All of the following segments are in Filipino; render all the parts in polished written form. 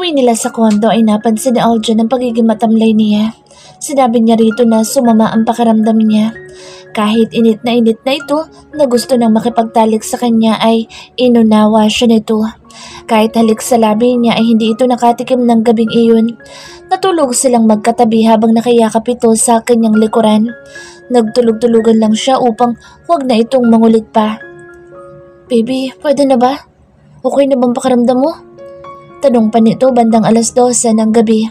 Pag-uwi nila sa kondo ay napansin ni Aljan ang pagiging matamlay niya. Sinabi niya rito na sumama ang pakiramdam niya. Kahit init na ito na gusto nang makipagtalik sa kanya ay inunawa siya nito. Kahit halik sa labi niya ay hindi ito nakatikim ng gabing iyon. Natulog silang magkatabi habang nakayakap ito sa kanyang likuran. Nagtulog-tulugan lang siya upang huwag na itong mangulit pa. "Baby, pwede na ba? Okay na bang pakiramdam mo?" Tanong pa nito bandang 12:00 ng gabi.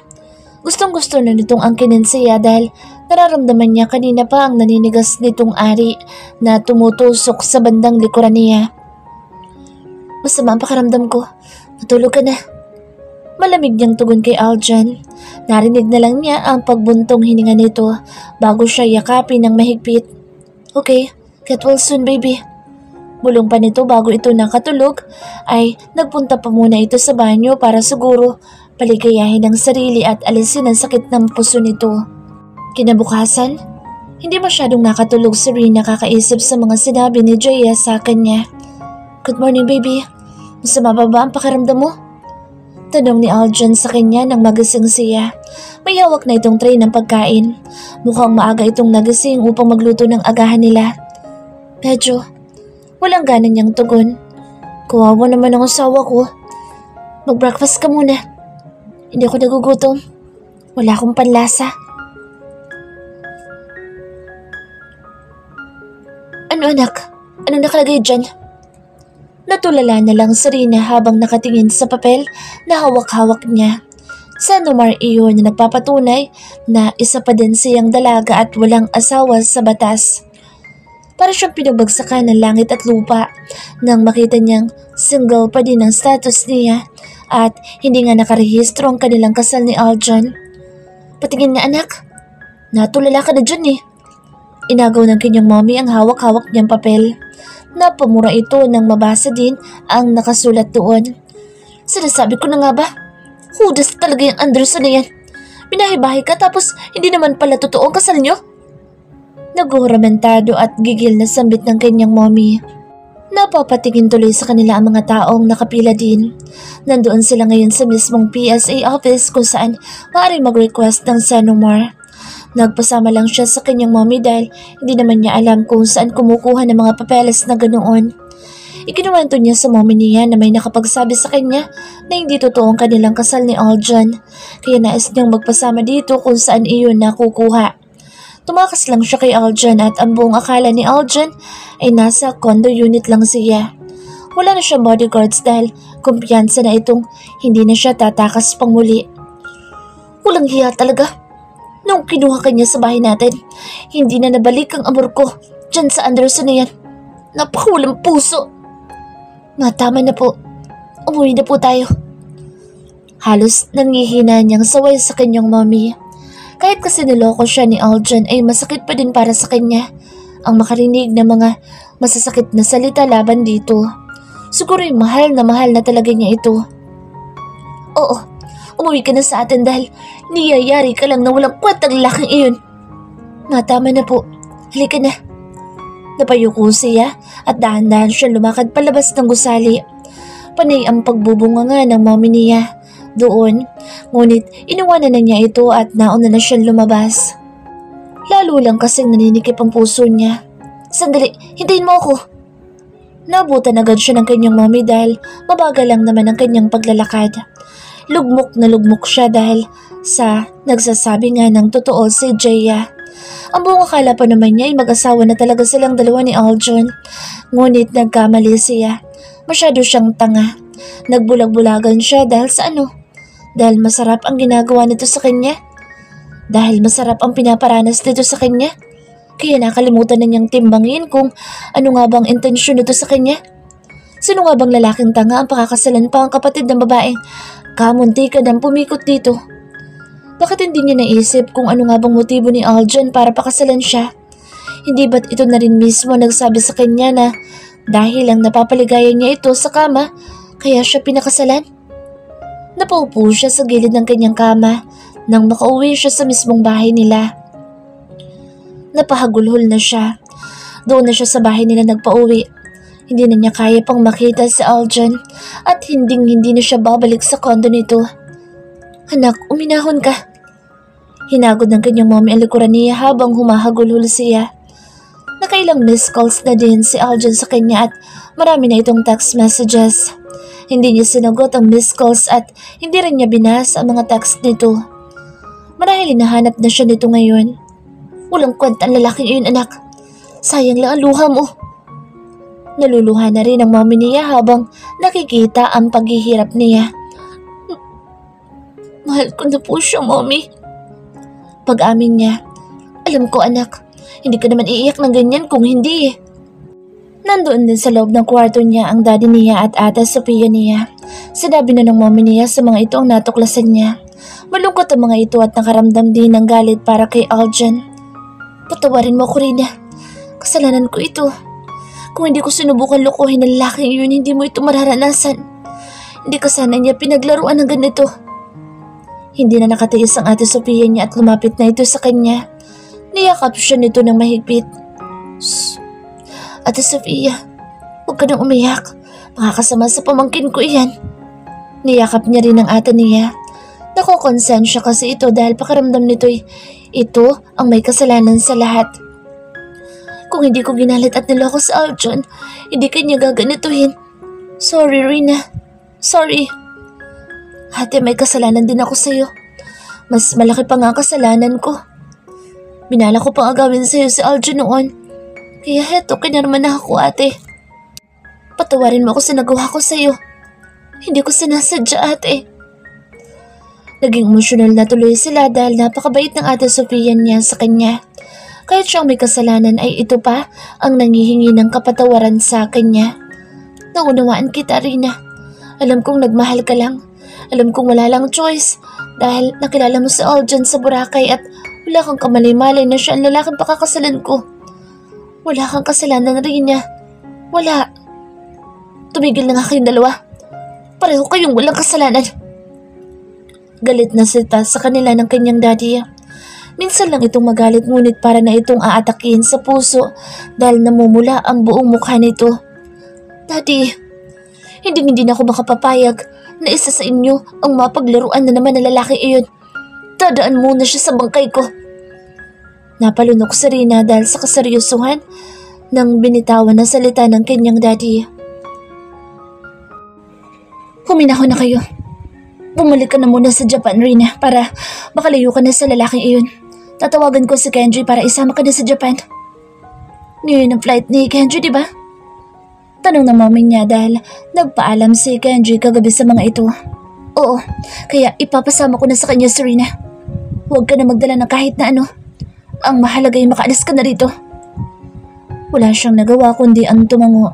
Gustong-gusto na nitong angkinin siya dahil nararamdaman niya kanina pa ang naninigas nitong ari na tumutusok sa bandang likuran niya. "Masama ang pakiramdam ko. Matulog ka na." Malamig niyang tugon kay Aljan. Narinig na lang niya ang pagbuntong hininga nito bago siya yakapin ng mahigpit. "Okay, get well soon, baby." Bulong pa nito bago ito nakatulog ay nagpunta pa muna ito sa banyo para siguro paligayahin ang sarili at alisin ang sakit ng puso nito. Kinabukasan, hindi masyadong nakatulog si Rina kakaisip sa mga sinabi ni Jaya sa kanya. "Good morning, baby. Masama ba ang pakiramdam mo?" Tanong ni Aljan sa kanya nang magising siya. May hawak na itong tray ng pagkain. Mukhang maaga itong nagising upang magluto ng agahan nila. Medyo walang gana niyang tugon. "Kawawa naman ang asawa ko. Mag-breakfast ka muna. Hindi ako nagugutom. Wala akong panlasa." "Ano anak? Ano nakalagay dyan?" Natulala na lang si Rina habang nakatingin sa papel na hawak-hawak niya. Sa numar iyon na nagpapatunay na isa pa din siyang dalaga at walang asawa sa batas. Para siyang pinagbagsakan ng langit at lupa nang makita niyang single pa din ang status niya at hindi nga nakarehistro ang kanilang kasal ni Aljan. "Patingin nga anak, natulala ka na dyan eh." Inagaw ng kanyang mommy ang hawak-hawak niyang papel. Napamura ito nang mabasa din ang nakasulat doon. "Sinasabi ko na nga ba? Hudas talaga yung Anderson na yan. Binahibahi ka tapos hindi naman pala totoo ang kasal niyo?" Naghuhuramentado at gigil na sambit ng kanyang mommy. Napapatingin tuloy sa kanila ang mga taong nakapila din. Nandoon sila ngayon sa mismong PSA office kung saan maaaring mag-request ng Senomar. Nagpasama lang siya sa kanyang mommy dahil hindi naman niya alam kung saan kumukuha ng mga papeles na ganoon. Ikinuwento niya sa mommy niya na may nakapagsabi sa kanya na hindi totoo ang kanilang kasal ni Aljan, kaya nais niyang magpasama dito kung saan iyon nakukuha. Tumakas lang siya kay Aljan at ang buong akala ni Aljan ay nasa condo unit lang siya. Wala na siyang bodyguards dahil kumpiyansa na itong hindi na siya tatakas pang muli. Walang hiya talaga. Nung kinuha kanya sa bahay natin, hindi na nabalik ang amor ko dyan sa Anderson na yan. Napakawalang puso. Tama na po. Umuwi na po tayo. Halos nangihina niyang saway sa kanyang mommy. Kahit kasi niloko siya ni Aljan ay masakit pa din para sa kanya ang makarinig ng mga masasakit na salita laban dito. Siguro yung mahal na talaga niya ito. "Oo, umuwi ka na sa atin dahil niyayari ka lang na walang kwentang laking iyon." "Tama na po. Halika na." Napayuko siya at dahan-dahan siya lumakad palabas ng gusali. Panay ang pagbubunga nga ng mommy niya doon, ngunit iniwanan na niya ito at nauna na siyang lumabas. Lalo lang kasing naninikip ang puso niya. "Sandali, hintayin mo ako." Nabutan agad siya ng kanyang mommy dahil mabagal lang naman ang kanyang paglalakad. Lugmok na lugmok siya dahil sa nagsasabi nga ng totoo si Jaya. Ang buong akala pa naman niya ay mag-asawa na talaga silang dalawa ni Aljan. Ngunit nagkamali siya. Masyado siyang tanga. Nagbulag-bulagan siya dahil sa ano? Dahil masarap ang ginagawa nito sa kanya? Dahil masarap ang pinaparanas nito sa kanya? Kaya nakalimutan na niyang timbangin kung ano nga bang intensyon nito sa kanya? Sino nga bang lalaking tanga ang pakakasalan pa ang kapatid ng babaeng kamuntikan ang pumikot dito? Bakit hindi niya naisip kung ano nga bang motibo ni Aljan para pakasalan siya? Hindi ba't ito na rin mismo nagsabi sa kanya na dahil lang napapaligayan niya ito sa kama, kaya siya pinakasalan? Napaupo siya sa gilid ng kanyang kama nang makauwi siya sa mismong bahay nila. Napahagulhol na siya. Doon na siya sa bahay nila nagpauwi. Hindi na niya kaya pang makita si Aljan at hindi na siya babalik sa kondo nito. Anak, uminahon ka. Hinagod ng kanyang mommy ang likuran niya habang humahagulhol siya. Nakailang missed calls na din si Aljan sa kanya at marami na itong text messages. Hindi niya sinagot ang missed calls at hindi rin niya binasa ang mga text nito. Marahil hinahanap na siya nito ngayon. Walang kwenta ang lalaking iyon, anak. Sayang lang ang luha mo. Naluluha na rin ang mommy niya habang nakikita ang paghihirap niya. Mahal ko na po siya, mommy. Pag-amin niya, alam ko anak, hindi ka naman iiyak ng ganyan kung hindi eh. Nandoon din sa loob ng kwarto niya ang daddy niya at ate Sophia niya. Sinabi na ng mommy niya sa mga ito ang natuklasan niya. Malungkot ang mga ito at nakaramdam din ng galit para kay Aljan. Patawarin mo ako, Rina. Kasalanan ko ito. Kung hindi ko sinubukan lokohin ng lalaking iyon, hindi mo ito mararanasan. Hindi ka sana niya pinaglaruan ng ganito. Hindi na nakatiis ang ate Sophia niya at lumapit na ito sa kanya. Niyakap siya nito ng mahigpit. Shh! Ate Sophia, huwag ka nang umiyak. Makakasama sa pamangkin ko iyan. Niyakap niya rin ang ate niya. Nakokonsensya kasi ito dahil pakiramdam nito'y ito ang may kasalanan sa lahat. Kung hindi ko ginalit at niloko sa Aljan, hindi kanya gaganituhin. Sorry, Rina. Sorry. Ate, may kasalanan din ako sa'yo. Mas malaki pa nga ang kasalanan ko. Binala ko pang agawin sa'yo si Aljan noon. Kaya heto, kinarma na ako, ate. Patawarin mo ako sa nagawa ko sa'yo. Hindi ko sinasadya, ate. Naging emosyonal na tuloy sila dahil napakabait ng ate Sophia niya sa kanya. Kahit siyang may kasalanan ay ito pa ang nangihingi ng kapatawaran sa kanya. Naunawaan kita, Rina. Alam kong nagmahal ka lang. Alam kong wala lang choice dahil nakilala mo si Aljan sa Boracay at wala kang kamalay-malay na siya ang lalaking pakakasalan ko. Wala kang kasalanan, Rina. Wala. Tumigil na nga kayong dalawa. Pareho kayong walang kasalanan. Galit na sita sa kanila ng kanyang daddy. Minsan lang itong magalit ngunit para na itong aatakin sa puso dahil namumula ang buong mukha nito. Daddy, hindi na ako makapapayag na isa sa inyo ang mapaglaruan na naman ng lalaki iyon. Dadaan muna siya sa bangkay ko. Napalunok si Rina dahil sa kaseryosohan ng binitawan na salita ng kanyang daddy. Huminahon na kayo. Bumalik ka na muna sa Japan, Rina, para makalayo ka na sa lalaking iyon. Tatawagan ko si Kenji para isama ka na sa Japan. Ngayon ang flight ni Kenji, di ba? Tanong ng mommy niya dahil nagpaalam si Kenji kagabi sa mga ito. Oo, kaya ipapasama ko na sa kanya si Rina. Huwag ka na magdala ng kahit na ano. Ang mahalaga ay makaalis ka na rito. Wala siyang nagawa kundi ang tumango.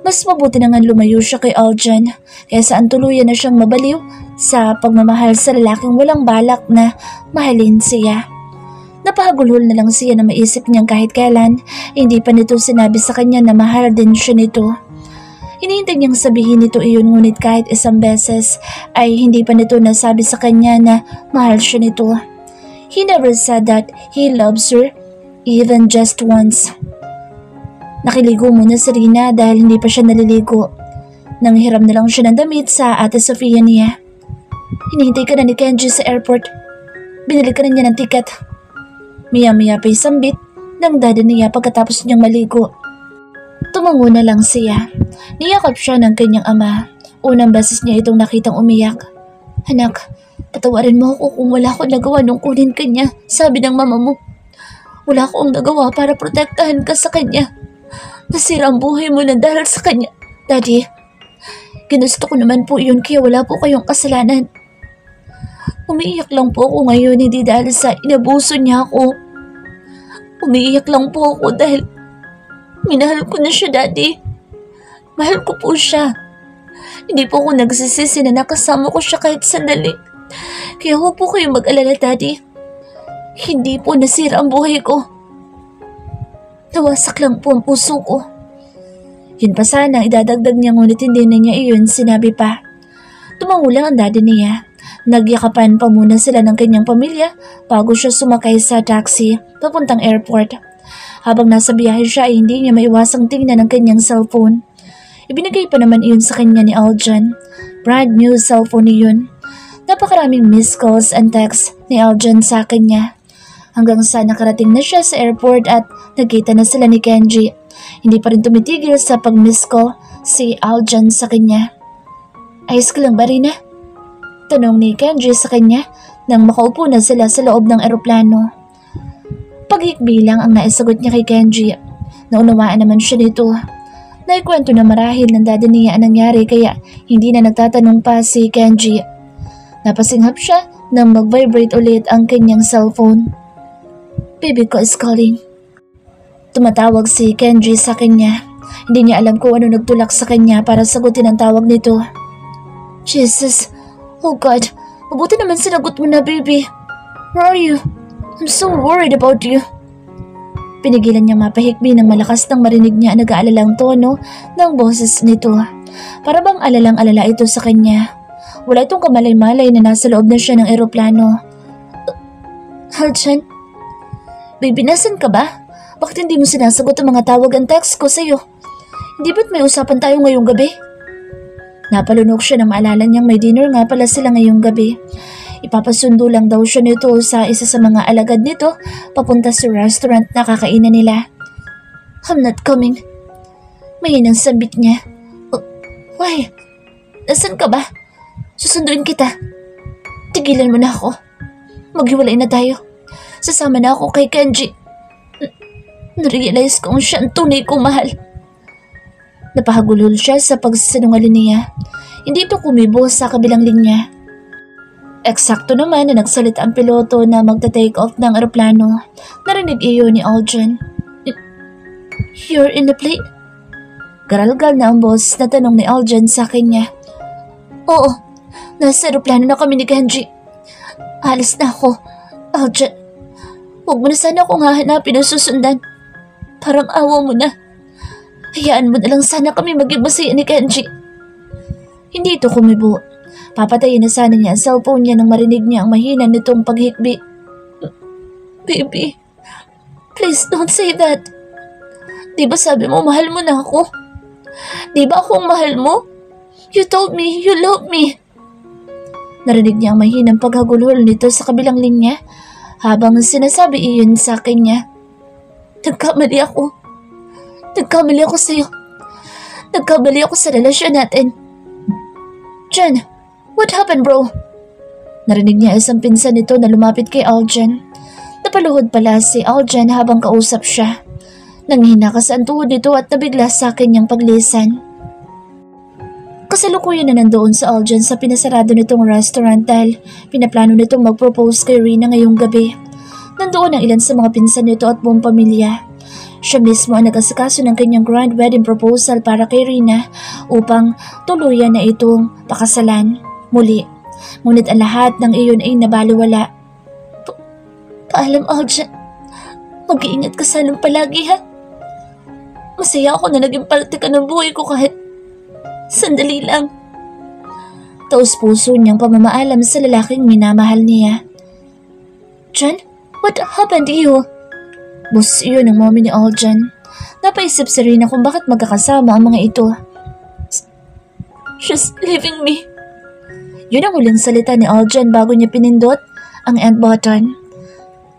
Mas mabuti na nga lumayo siya kay Aljan kaysa ang tuluyan na siyang mabaliw sa pagmamahal sa lalaking walang balak na mahalin siya. Napahagulhol na lang siya na maisip niyang kahit kailan hindi pa nito sinabi sa kanya na mahal din siya nito. Hinihintay niyang sabihin nito iyon ngunit kahit isang beses ay hindi pa nito nasabi sa kanya na mahal siya nito. He never said that he loves her even just once. Nakiligo muna si Rina dahil hindi pa siya naliligo. Nanghiram na lang siya ng damit sa ate Sophia niya. Hinihintay ka na ni Kenji sa airport. Binili ka na niya ng tiket. Maya-maya pa isambit ng daddy niya pagkatapos niyang maligo. Tumango na lang siya. Niyakap siya ng kanyang ama. Unang beses niya itong nakitang umiyak. Anak, patawarin mo ako kung wala ko nagawa nung kunin ka niya, sabi ng mama mo. Wala akong nagawa para protektahan ka sa kanya. Nasira ang buhay mo na dahil sa kanya. Daddy, ginusto ko naman po yun kaya wala po kayong kasalanan. Umiiyak lang po ako ngayon hindi dahil sa inabuso niya ako. Umiiyak lang po ako dahil minahal ko na siya, Daddy. Mahal ko po siya. Hindi po ako nagsisisi na nakasama ko siya kahit sandali. Kaya huwag po kayong mag-alala, Daddy. Hindi po nasira ang buhay ko. Nawasak lang po ang puso ko. Yun pa sana idadagdag niya ngunit hindi na niya iyon sinabi pa. Tumango lang ang daddy niya. Nagyakapan pa muna sila ng kanyang pamilya bago siya sumakay sa taxi papuntang airport. Habang nasa biyahe siya ay hindi niya maiwasang tingnan ang kanyang cellphone. Ibinigay pa naman iyon sa kanya ni Aljan. Brand new cellphone iyon. Napakaraming missed calls and texts ni Aljan sa kanya. Hanggang sa nakarating na siya sa airport at nagkita na sila ni Kenji. Hindi pa rin tumitigil sa pag-miss call si Aljan sa kanya. Ayos ka lang ba, Rina? Tanong ni Kenji sa kanya nang makaupo na sila sa loob ng eroplano. Paghikbi lang ang naisagot niya kay Kenji. Naunawaan naman siya nito. Naikwento na marahil ng dada niya ang nangyari kaya hindi na nagtatanong pa si Kenji. Napasinghap siya nang mag-vibrate ulit ang kanyang cellphone. Baby ko is calling. Tumatawag si Kenji sa kanya. Hindi niya alam kung ano nagtulak sa kanya para sagutin ang tawag nito. Jesus! Oh God! Mabuti naman sinagot mo na, baby. Where are you? I'm so worried about you. Pinigilan niya mapahikbi ng malakas nang marinig niya ang nag-aalalang tono ng boses nito. Para bang alalang-alala ito sa kanya. Wala itong kamalay-malay na nasa loob na siya ng eroplano. Aljan? Baby, nasan ka ba? Bakit hindi mo sinasagot ang mga tawag and text ko sa'yo? Hindi ba't may usapan tayo ngayong gabi? Napalunok siya nang maalala niyang may dinner nga pala sila ngayong gabi. Ipapasundo lang daw siya nito sa isa sa mga alagad nito papunta sa restaurant na kakainan nila. I'm not coming. Mahinang sambit niya. Why? Nasaan ka ba? Susunduin kita. Tigilan mo na ako. Maghiwalay na tayo. Sasama na ako kay Kenji. Narealize kong siya ang tunay kong mahal. Napahagulol siya sa pagsasinungaling niya. Hindi ito kumibo sa kabilang linya. Eksakto naman na nagsalita ang piloto na magta-take off ng eroplano. Narinig iyon ni Aljan. You're in the plane? Garalgal na ang boss na tanong ni Aljan sa kanya. Oo, nasa eroplano na kami ni Kenji. Alis na ako, Aljan. Huwag mo na sana akong hahanapin o susundan. Parang awa mo na. Hayaan mo na lang sana kami maging masaya ni Kenji. Hindi ito kumibo. Papatayin na sana niya ang cellphone niya nang marinig niya ang mahina nitong paghikbi. Baby, please don't say that. Di ba sabi mo mahal mo na ako? Di ba ako ang mahal mo? You told me you love me. Narinig niya ang mahinang paghagulhol nito sa kabilang linya habang sinasabi iyon sa kanya. Nagkamali ako. Nagkamali ako sa'yo. Nagkamali ako sa relasyon natin. Jan, what happened, bro? Narinig niya isang pinsan nito na lumapit kay Aljan. Napaluhod pala si Aljan habang kausap siya. Nanghinakas ang tuhod nito at nabigla sa kanyang paglisan. Kasalukuyan na nandoon sa Aljan sa pinasarado nitong restaurant dahil pinaplano nitong mag-propose kay Rina ngayong gabi. Nandoon ang ilan sa mga pinsan nito at buong pamilya. Siya mismo ang nag-asikaso ng kanyang grand wedding proposal para kay Rina upang tuluyan na itong pakasalan muli. Ngunit ang lahat ng iyon ay nabaliwala. Paalam, Aljan. Mag-iingat ka sanang palagi, ha? Masaya ako na naging parte ka ng buhay ko kahit sandali lang. Taos-puso niyang pamamaalam sa lalaking minamahal niya. Jan, what happened to you? Bus iyon ang mommy ni Aljan. Napaisip si Rina kung bakit magkakasama ang mga ito. She's leaving me. Yun ang huling salita ni Aljan bago niya pinindot ang end button.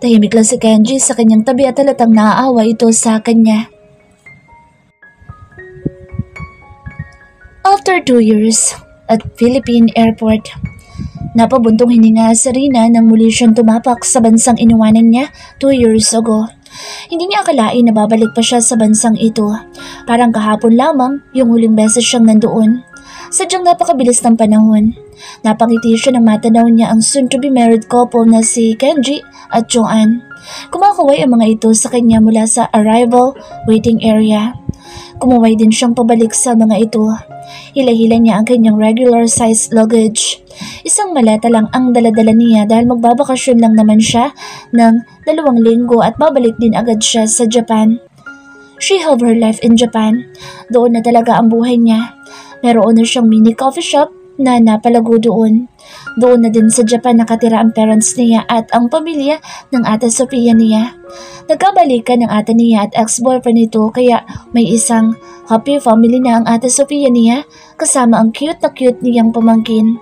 Tahimik lang si Kenji sa kanyang tabi at halatang naaawa ito sa kanya. After 2 years at Philippine Airport, napabuntong hininga si Rina nang muli siyang tumapak sa bansang iniwanan niya 2 years ago. Hindi niya akalain na babalik pa siya sa bansang ito. Parang kahapon lamang yung huling beses siyang nandoon. Sadyang napakabilis ng panahon. Napangiti siya nang matanaw niya ang soon-to-be married couple na si Kenji at Joanne. Kumakaway ang mga ito sa kanya mula sa arrival waiting area. Kumuway din siyang pabalik sa mga ito. Hila-hila niya ang kanyang regular size luggage. Isang maleta lang ang daladala niya dahil magbabakasyon lang naman siya ng 2 linggo at babalik din agad siya sa Japan. She have her life in Japan. Doon na talaga ang buhay niya. Meron na siyang mini coffee shop na napalago doon. Doon na din sa Japan nakatira ang parents niya at ang pamilya ng ate Sophia niya. Nagkabalikan ng ate niya at ex-boyfriend nito kaya may isang happy family na ang ate Sophia niya kasama ang cute na cute niyang pamangkin.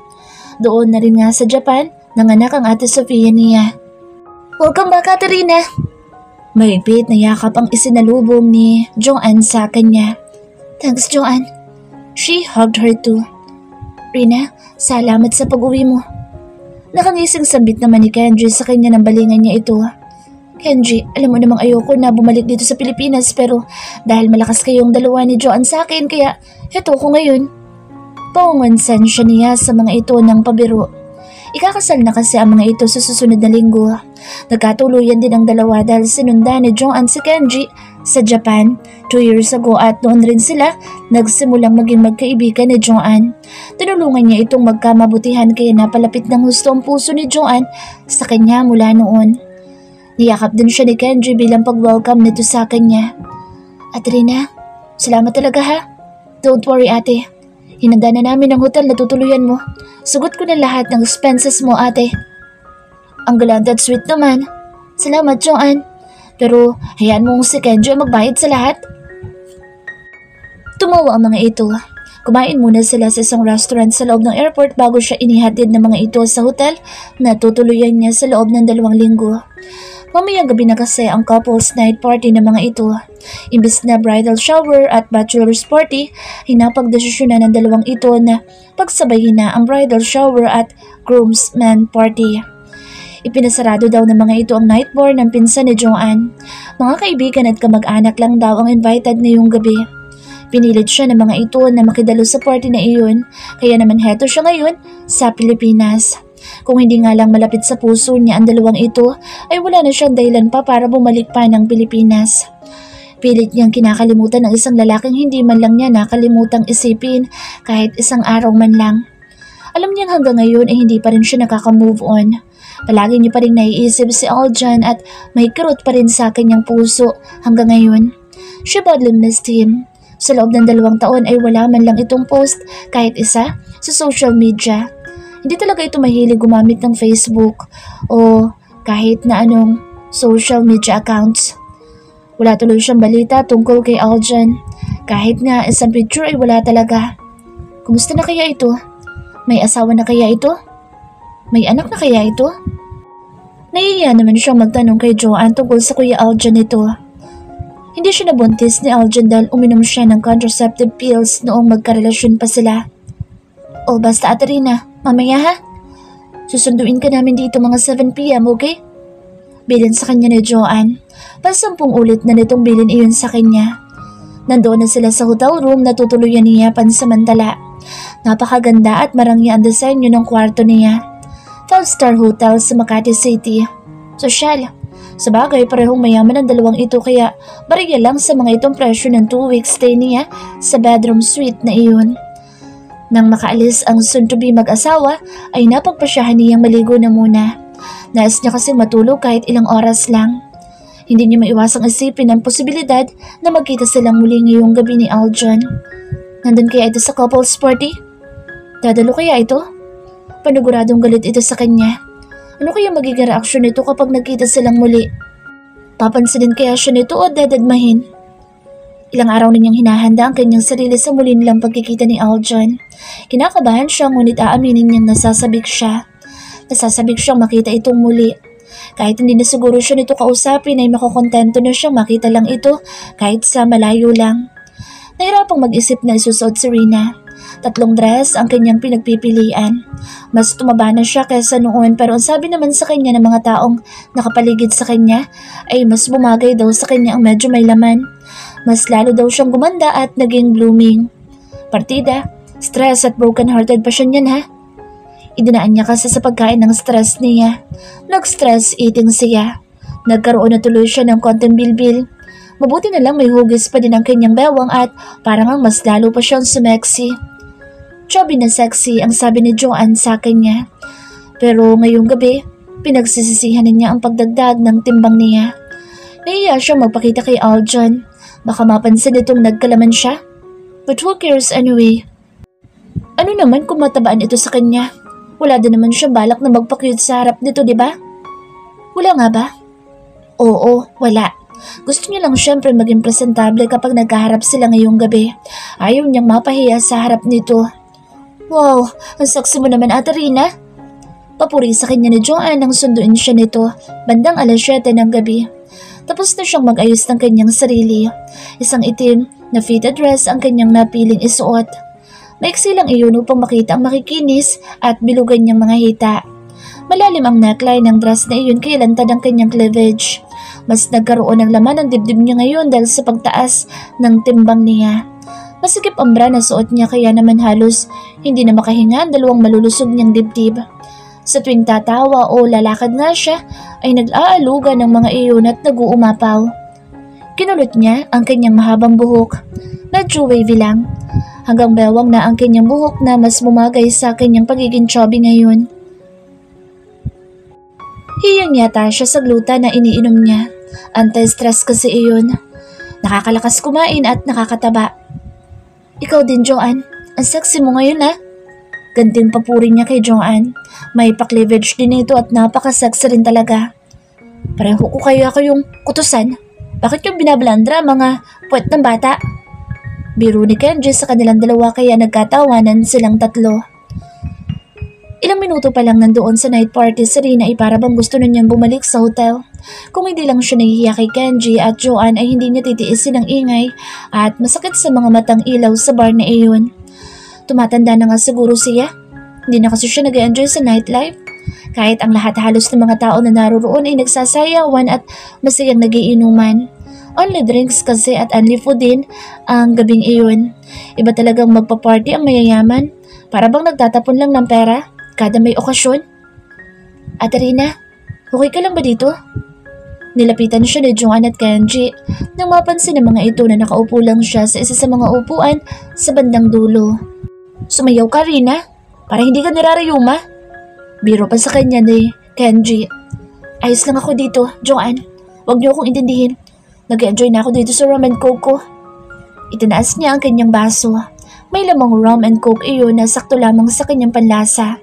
Doon na rin nga sa Japan, nanganak ang ate Sofia niya. Welcome back, Katerina! Mahigpit na yakap ang isinalubong ni Joanne sa kanya. Thanks, Joanne. She hugged her too. Rina, salamat sa pag-uwi mo. Nakangising sambit naman ni Kenji sa kanya ng balingan niya ito. Kenji, alam mo namang ayoko na bumalik dito sa Pilipinas pero dahil malakas kayong dalawa ni Joanne sa akin kaya heto ko ngayon. Paungansan siya niya sa mga ito ng pabiro. Ikakasal na kasi ang mga ito sa susunod na linggo. Nagkatuluyan din ang dalawa dahil sinundan ni Joanne si Kenji sa Japan 2 years ago at noon rin sila nagsimulang maging magkaibigan ni Joanne. Tinulungan niya itong magkamabutihan kaya napalapit ng gusto ang puso ni Joanne sa kanya mula noon. Niyakap din siya ni Kenji bilang pag-welcome nito sa kanya. Ate Rina, salamat talaga ha. Don't worry ate. Hinanda na namin ang hotel na tutuluyan mo. Sugot ko na lahat ng expenses mo, ate. Ang galante at sweet naman. Salamat, Joanne. Pero hayaan mong si Kenji magbayad sa lahat. Tumawa ang mga ito. Kumain muna sila sa isang restaurant sa loob ng airport bago siya inihatid ng mga ito sa hotel na tutuluyan niya sa loob ng 2 linggo. Mamayang gabi na kasi ang couple's night party ng mga ito. Imbis na bridal shower at bachelor's party, hinapagdesisyonan ng dalawang ito na pagsabayin na ang bridal shower at groomsman party. Ipinasarado daw ng mga ito ang night bar ng pinsan ni Joanne. Mga kaibigan at kamag-anak lang daw ang invited ngayong gabi. Pinilit siya ng mga ito na makidalo sa party na iyon, kaya naman heto siya ngayon sa Pilipinas. Kung hindi nga lang malapit sa puso niya ang dalawang ito, ay wala na siyang dahilan pa para bumalik pa ng Pilipinas. Pilit niyang kinakalimutan ng isang lalaking hindi man lang niya nakalimutang isipin kahit isang araw man lang. Alam niyang hanggang ngayon ay hindi pa rin siya nakaka-move on. Palagi niya pa rin naiisip si Aljan at may kirot pa rin sa kanyang puso hanggang ngayon. She badly missed him. Sa loob ng 2 taon ay wala man lang itong post kahit isa sa social media. Hindi talaga ito mahilig gumamit ng Facebook o kahit na anong social media accounts. Wala tuloy siyang balita tungkol kay Aljan. Kahit nga isang picture ay wala talaga. Kumusta na kaya ito? May asawa na kaya ito? May anak na kaya ito? Nahihiya naman siyang magtanong kay Joanne tungkol sa kuya Aljan nito. Hindi siya nabuntis ni Aljan dahil uminom siya ng contraceptive pills noong magkarelasyon pa sila. O basta Ate Rina, mamaya ha? Susunduin ka namin dito mga 7 p.m, okay? Bilin sa kanya ni Joanne. 10 ulit na nitong bilin iyon sa kanya. Nandoon na sila sa hotel room na tutuluyan niya pansamantala. Napakaganda at marangya ang disenyo ng kwarto niya. 5-star hotel sa Makati City. Sosyal. Sa bagay, parehong mayaman ang dalawang ito kaya bariya lang sa mga itong presyo ng 2 weeks stay niya sa bedroom suite na iyon. Nang makaalis ang soon-to-be mag-asawa ay napagpasyahan niyang maligo na muna. Nais niya kasing matulog kahit ilang oras lang. Hindi niya maiwasang isipin ang posibilidad na magkita silang muli ngayong gabi ni Aljan. Nandun kaya ito sa couple's party? Dadalo kaya ito? Paniguradong galit ito sa kanya. Ano kaya magiging reaksyon nito kapag nagkita silang muli? Papansinin kaya siya nito o dededmahin? Ilang araw na niyang hinahanda ang kanyang sarili sa muli nilang pagkikita ni Aljan. Kinakabahan siya ngunit aaminin niyang nasasabik siya. Nasasabik siyang makita itong muli. Kahit hindi na siguro siya nito kausapin ay makukontento na siyang makita lang ito kahit sa malayo lang. Nahirapang mag-isip na isusuot si Rina. 3 dress ang kanyang pinagpipilian. Mas tumaba na siya kaysa noon pero ang sabi naman sa kanya ng mga taong nakapaligid sa kanya ay mas bumagay daw sa kanya ang medyo may laman. Mas lalo daw siyang gumanda at naging blooming. Partida, stress at broken-hearted pa siya niyan ha. Idinaan niya kasi sa pagkain ng stress niya. Nag-stress eating siya. Nagkaroon na tuloy siya ng konting bilbil. Mabuti na lang may hugis pa din ang kanyang bewang at parang ang mas lalo pa siyang sumexy. Chubby na sexy ang sabi ni Joanne sa kanya. Pero ngayong gabi, pinagsisisihan niya ang pagdagdag ng timbang niya. Nahiya siya magpakita kay Aljan. Baka mapansin itong nagkalaman siya. But who cares anyway? Ano naman kung matabaan ito sa kanya? Wala din naman siya balak na magpa-cute sa harap nito, di ba? Wala nga ba? Oo, wala. Gusto niya lang syempre maging presentable kapag nagkaharap sila ngayong gabi. Ayaw niyang mapahiya sa harap nito. Wow, ang saksi mo naman Ate Rina. Papuri sa kanya ni Joanne nang sunduin siya nito bandang alas 7 ng gabi. Tapos na siyang mag-ayos ng kanyang sarili. Isang itim na fitted dress ang kanyang napiling isuot. Maiksi lang iyon upang makita ang makikinis at bilugan niyang mga hita. Malalim ang neckline ng dress na iyon kaya lantad ang kanyang cleavage. Mas nagkaroon ng laman ang dibdib niya ngayon dahil sa pagtaas ng timbang niya. Masikip ang bra na suot niya kaya naman halos hindi na makahinga ang dalawang malulusog niyang dibdib. Sa tuwing tatawa o lalakad nga siya ay nag-aaluga ng mga iyon at nag-uumapaw. Kinulot niya ang kanyang mahabang buhok, medyo wavy lang, hanggang bewang na ang kanyang buhok na mas bumagay sa kanyang pagiging chubby ngayon. Hiyang yata siya sa gluta na iniinom niya. Anti-stress kasi iyon. Nakakalakas kumain at nakakataba. Ikaw din Joanne, ang sexy mo ngayon ha. Ganting papuri niya kay Joanne. May pa-cleavage din ito at napaka-sexy rin talaga. Pareho ko kaya kayong kutusan. Bakit yung binablandra mga puwet ng bata? Biro ni Kenji sa kanilang dalawa kaya nagkatawanan silang tatlo. Ilang minuto pa lang nandoon sa night party si Rina ay para bang gusto na niyang bumalik sa hotel. Kung hindi lang siya nahihiya kay Kenji at Joanne ay hindi niya titiisin ang ingay at masakit sa mga matang ilaw sa bar na iyon. Tumatanda na nga siguro siya. Hindi na kasi siya nag-enjoy sa nightlife. Kahit ang lahat halos ng mga tao na naroroon ay nagsasayawan at masayang nagiinuman. Only drinks kasi at only food din ang gabing iyon. Iba talagang magpa-party ang mayayaman. Para bang nagtatapon lang ng pera kada may okasyon. Ate Rina, okay ka lang ba dito? Nilapitan siya ni Joanne at Kenji nang mapansin ng mga ito na nakaupo lang siya sa isa sa mga upuan sa bandang dulo. Sumayaw ka Rina, para hindi ka nirarayuma. Biro pa sa kanya ni Kenji. Ayos lang ako dito, Joanne. Huwag niyo akong intindihin. Nag-enjoy na ako dito sa rum and coke ko. Itinaas niya ang kanyang baso. May lamang rum and coke iyon na sakto lamang sa kanyang panlasa.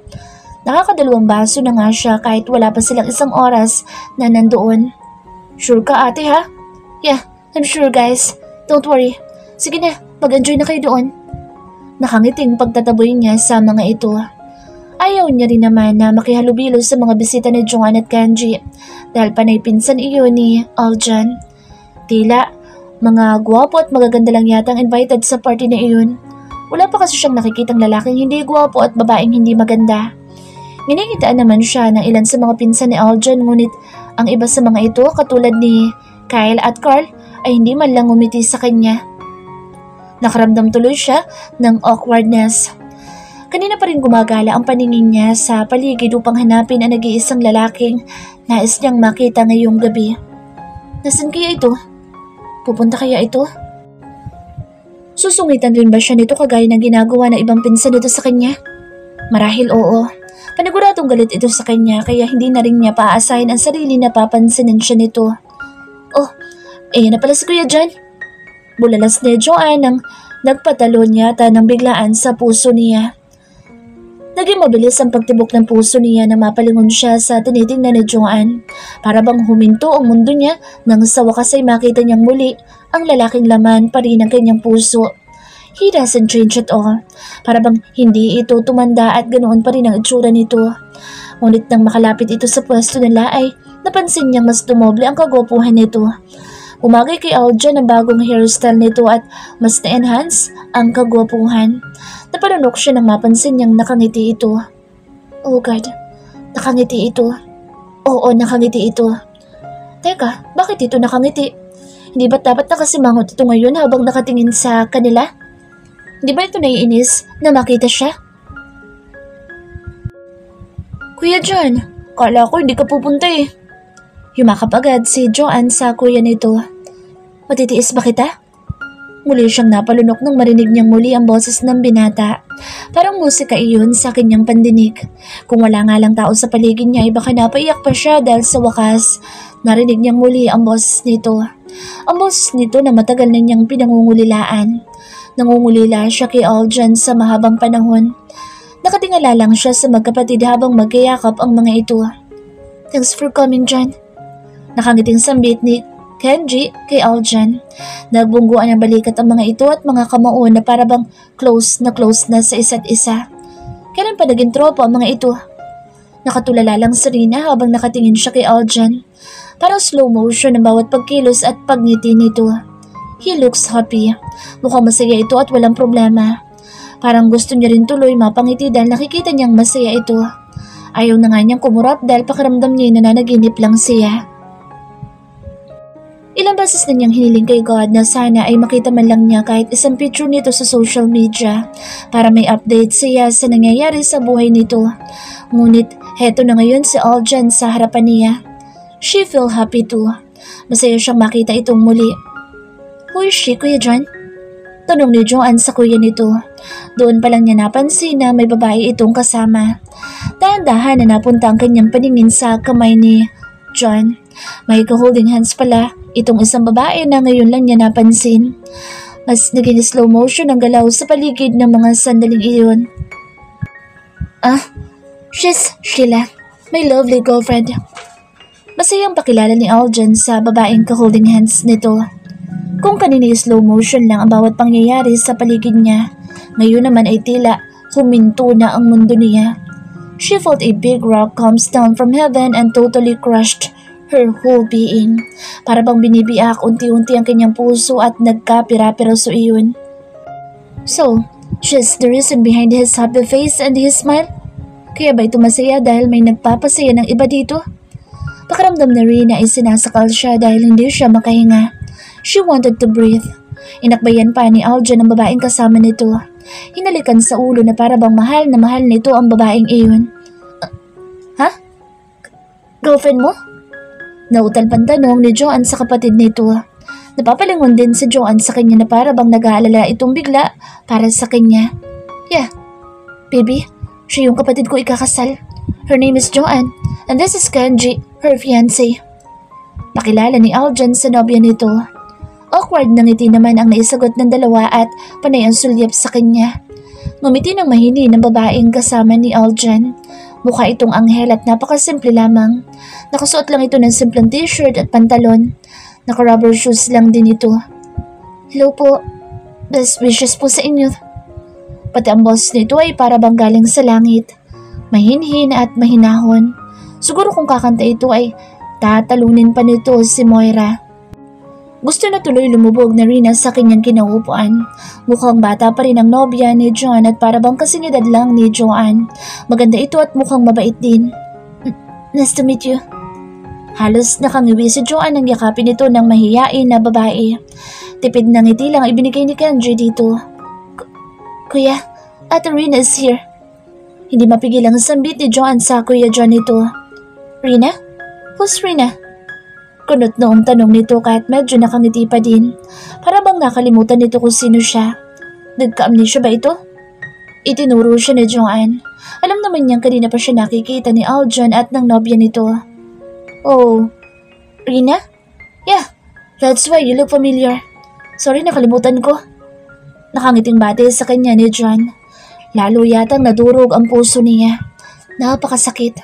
Nakakadalawang baso na nga siya kahit wala pa silang isang oras na nandoon. Sure ka ate ha? Yeah, I'm sure guys. Don't worry. Sige na, mag-enjoy na kayo doon. Nakangiting pagtataboy niya sa mga ito. Ayaw niya rin naman na makihalubilo sa mga bisita ni Joanne at Kenji dahil panay pinsan iyon ni Aljan. Tila, mga gwapo at magaganda lang yata ang invited sa party na iyon. Wala pa kasi siyang nakikitang lalaking hindi gwapo at babaeng hindi maganda. Nginikitaan naman siya ng ilan sa mga pinsan ni Aljan ngunit ang iba sa mga ito katulad ni Kyle at Carl ay hindi man lang umiti sa kanya. Nakaramdam tuloy siya ng awkwardness. Kanina pa rin gumagala ang paningin niya sa paligid upang hanapin ang nag-iisang lalaking nais niyang makita ngayong gabi. Nasaan kaya ito? Pupunta kaya ito? Susungitan rin ba siya nito kagaya ng ginagawa ng ibang pinsan nito sa kanya? Marahil oo. Paniguradong galit ito sa kanya kaya hindi na rin niya paaasahin ang sarili na papansinin siya nito. Oh, na pala si Kuya John. Bulalas ni Joanne nang nagpatalon yata ng biglaan sa puso niya. Naging mabilis ang pagtibok ng puso niya na mapalingon siya sa tinitingnan ni Joanne. Para bang huminto ang mundo niya nang sa wakas ay makita niyang muli ang lalaking laman pa rin ng kanyang puso. He doesn't change at all. Para bang hindi ito tumanda at ganoon pa rin ang itsura nito. Ngunit nang makalapit ito sa pwesto nila ay napansin niyang mas dumoble ang kagwapuhan nito. Umagay kay Aljan ang bagong hairstyle nito at mas na-enhance ang kagwapuhan. Napalunok siya nang mapansin niyang nakangiti ito. Oh God, nakangiti ito. Oo, nakangiti ito. Teka, bakit ito nakangiti? Hindi ba't dapat nakasimangot ito ngayon habang nakatingin sa kanila? Di ba ito naiinis na makita siya? Kuya John, kala ko hindi ka pupunta eh. Yumakap agad si Joanne sa kuya nito. Matitiis ba kita? Muli siyang napalunok nang marinig niyang muli ang boses ng binata. Parang musika iyon sa kanyang pandinig. Kung wala nga lang tao sa paligid niya ay baka napaiyak pa siya dahil sa wakas narinig niyang muli ang boses nito. Ang boses nito na matagal na niyang pinangungulilaan. Nangungulila siya kay Aljan sa mahabang panahon. Nakatingala lang siya sa magkapatid habang magkayakap ang mga ito. Thanks for coming, John. Nakangiting sambit ni Kenji kay Aljan. Nagbungguan ang balikat ang mga ito at mga kamao na parabang close na sa isa't isa. Kailan pa naging tropa ang mga ito? Nakatulala lang si Rina habang nakatingin siya kay Aljan. Parang slow motion ang bawat pagkilos at pagngiti nito. He looks happy. Mukhang masaya ito at walang problema. Parang gusto niya rin tuloy mapangiti dahil nakikita niyang masaya ito. Ayaw na nga niyang kumurap dahil pakiramdam niya na nanaginip lang siya. Ilang beses na niyang hiniling kay God na sana ay makita man lang niya kahit isang picture nito sa social media para may update siya sa nangyayari sa buhay nito. Ngunit heto na ngayon si Aljan sa harapan niya. She feel happy too. Masaya siyang makita itong muli. Who is she, Kuya John? Tanong ni Joanne sa kuya nito. Doon pa lang niya napansin na may babae itong kasama. Dahan-dahan na napunta ang kanyang paningin sa kamay ni John. May ka-holding hands pala itong isang babae na ngayon lang niya napansin. Mas naging slow motion ang galaw sa paligid ng mga sandaling iyon. She's Sheila, my lovely girlfriend. Masayang pakilala ni Aljan sa babaeng ka-holding hands nito. Kung kanina slow motion lang ang bawat pangyayari sa paligid niya, ngayon naman ay tila huminto na ang mundo niya. She felt a big rock comes down from heaven and totally crushed her whole being. Para bang binibiyak unti-unti ang kanyang puso at nagkapira-piraso iyon. So, she's the reason behind his happy face and his smile? Kaya ba ito masaya dahil may nagpapasaya ng iba dito? Pakiramdam na Rina ay sinasakal siya dahil hindi siya makahinga. She wanted to breathe. Inakbayan pa ni Aljan ang babaeng kasama nito. Hinalikan sa ulo na para bang mahal na mahal nito ang babaeng iyon. Ha? Girlfriend mo? Nautal pang tanong ni Joanne sa kapatid nito. Napapalingon din si Joanne sa kanya na para bang nag-aalala itong bigla para sa kanya. Yeah, baby, siya yung kapatid ko ikakasal. Her name is Joanne and this is Kenji, her fiancé. Pakilala ni Aljan sa nobya nito. Awkward na ngiti naman ang naisagot ng dalawa at panay ang sulyap sa kanya. Ngumiti ng mahini ng babaeng kasama ni Aljan. Mukha itong anghel at napakasimple lamang. Nakasuot lang ito ng simpleng t-shirt at pantalon. Naka-rubber shoes lang din ito. Hello po. Best wishes po sa inyo. Pati ang boss nito ay para bang galing sa langit. Mahinhin at mahinahon. Siguro kung kakanta ito ay tatalunin pa nito si Moira. Gusto na tuloy lumubog na Rina sa kanyang kinaupuan. Mukhang bata pa rin ang nobya ni John at para bang kasing edad lang ni Joanne. Maganda ito at mukhang mabait din. Nice to meet you. Halos nakangiwi si Joanne nang yakapin ito ng mahiyain na babae. Tipid na ngiti lang ibinigay ni Kenji dito. Kuya, Ate Rina is here. Hindi mapigil ang sambit ni Joanne sa Kuya John ito. Rina? Who's Rina? Kunot noong tanong nito kahit medyo nakangiti pa din. Para bang nakalimutan nito kung sino siya. Nagka-amnesia ba ito? Itinuro siya ni Joanne. Alam naman niyang kanina pa siya nakikita ni Aljan at ng nobya nito. Oh, Rina? Yeah, that's why you look familiar. Sorry, nakalimutan ko. Nakangiting bate sa kanya ni John. Lalo yatang nadurog ang puso niya. Napakasakit.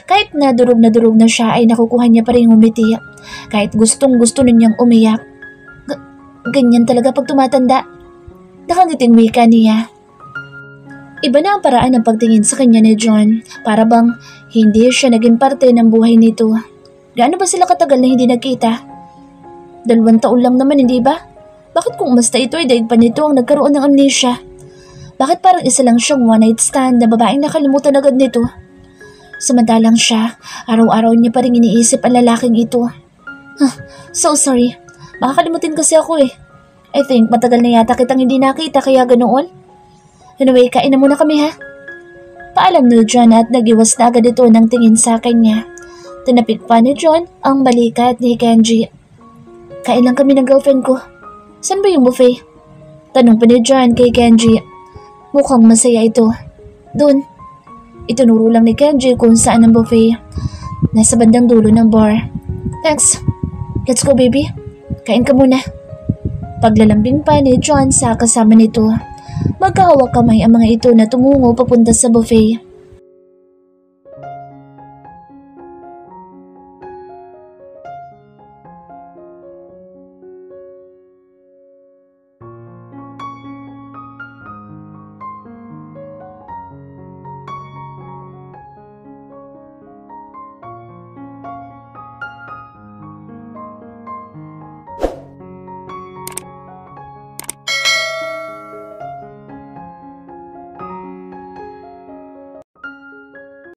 Kahit nadurog na siya ay nakukuha niya pa rin umiti. Kahit gustong gusto ninyang umiyak. Ganyan talaga pag tumatanda. Nakangiting wika niya. Iba na ang paraan ng pagtingin sa kanya ni John. Para bang hindi siya naging parte ng buhay nito. Gaano ba sila katagal na hindi nagkita? 2 taon lang naman, hindi ba? Bakit kung umasta ito ay daig pa nito ang nagkaroon ng amnesia? Bakit parang isa lang siyang one-night stand na babaeng nakalimutan agad nito? Samantalang siya, araw-araw niya pa rin iniisip ang lalaking ito. So sorry. Makakalimutin kasi ako eh. I think matagal na yata kitang hindi nakita kaya ganoon. Anyway, kain na muna kami ha. Paalam ni John at nagiwas na agad ito ng tingin sa kanya. Tinapik pa ni John ang balikat ni Kenji. Kain lang kami ng girlfriend ko. Saan ba yung buffet? Tanong pa ni John kay Kenji. Mukhang masaya ito. Doon. Itinuro lang ni Kenji kung saan ang buffet. Nasa bandang dulo ng bar. Thanks. Let's go baby. Kain ka muna. Paglalambing pa ni John sa kasama nito. Magkahawak kamay ang mga ito na tumungo papunta sa buffet.